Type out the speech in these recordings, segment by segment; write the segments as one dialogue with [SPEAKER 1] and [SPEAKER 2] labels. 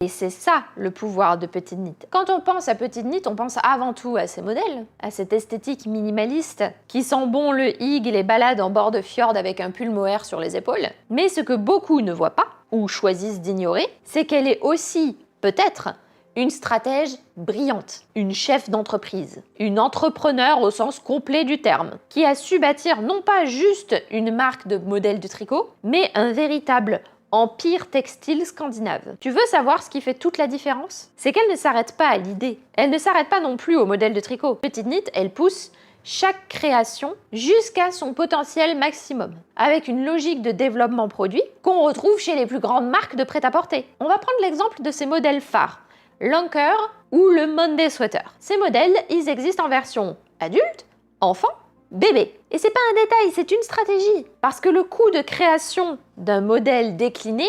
[SPEAKER 1] Et c'est ça le pouvoir de Petite Knit. Quand on pense à Petite Knit, on pense avant tout à ses modèles, à cette esthétique minimaliste qui sent bon le hig et les balades en bord de fjord avec un pull mohair sur les épaules. Mais ce que beaucoup ne voient pas, ou choisissent d'ignorer, c'est qu'elle est aussi, peut-être, une stratège brillante, une chef d'entreprise, une entrepreneur au sens complet du terme, qui a su bâtir non pas juste une marque de modèles de tricot, mais un véritable empire textile scandinave. Tu veux savoir ce qui fait toute la différence? C'est qu'elle ne s'arrête pas à l'idée. Elle ne s'arrête pas non plus au modèle de tricot. Petite Knit, elle pousse chaque création jusqu'à son potentiel maximum, avec une logique de développement produit qu'on retrouve chez les plus grandes marques de prêt-à-porter. On va prendre l'exemple de ces modèles phares, l'Anker ou le Monday Sweater. Ces modèles, ils existent en version adulte, enfant, bébé. Et c'est pas un détail, c'est une stratégie. Parce que le coût de création d'un modèle décliné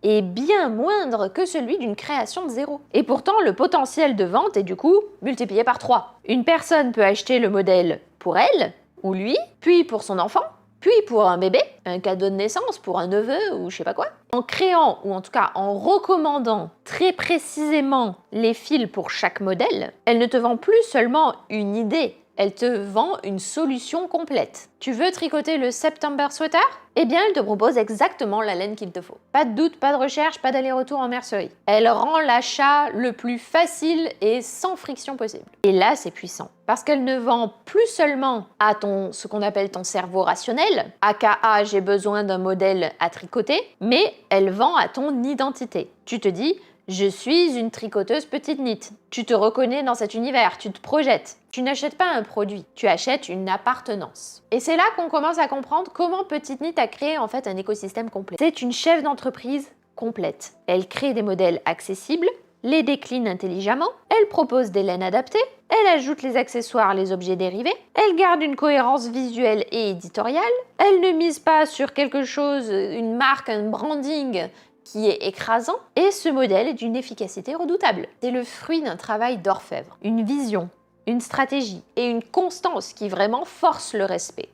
[SPEAKER 1] est bien moindre que celui d'une création de zéro. Et pourtant, le potentiel de vente est du coup multiplié par 3. Une personne peut acheter le modèle pour elle, ou lui, puis pour son enfant, puis pour un bébé, un cadeau de naissance pour un neveu ou je sais pas quoi. En créant, ou en tout cas en recommandant très précisément les fils pour chaque modèle, elle ne te vend plus seulement une idée, elle te vend une solution complète. Tu veux tricoter le September Sweater? Eh bien, elle te propose exactement la laine qu'il te faut. Pas de doute, pas de recherche, pas d'aller-retour en mercerie. Elle rend l'achat le plus facile et sans friction possible. Et là, c'est puissant. Parce qu'elle ne vend plus seulement à ce qu'on appelle ton cerveau rationnel, aka j'ai besoin d'un modèle à tricoter, mais elle vend à ton identité. Tu te dis, je suis une tricoteuse Petite Knit. Tu te reconnais dans cet univers, tu te projettes. Tu n'achètes pas un produit, tu achètes une appartenance. Et c'est là qu'on commence à comprendre comment Petite Knit a créé en fait un écosystème complet. C'est une chef d'entreprise complète. Elle crée des modèles accessibles, les décline intelligemment, elle propose des laines adaptées, elle ajoute les accessoires, les objets dérivés, elle garde une cohérence visuelle et éditoriale, elle ne mise pas sur quelque chose, une marque, un branding qui est écrasant, et ce modèle est d'une efficacité redoutable. C'est le fruit d'un travail d'orfèvre, une vision, une stratégie et une constance qui vraiment force le respect.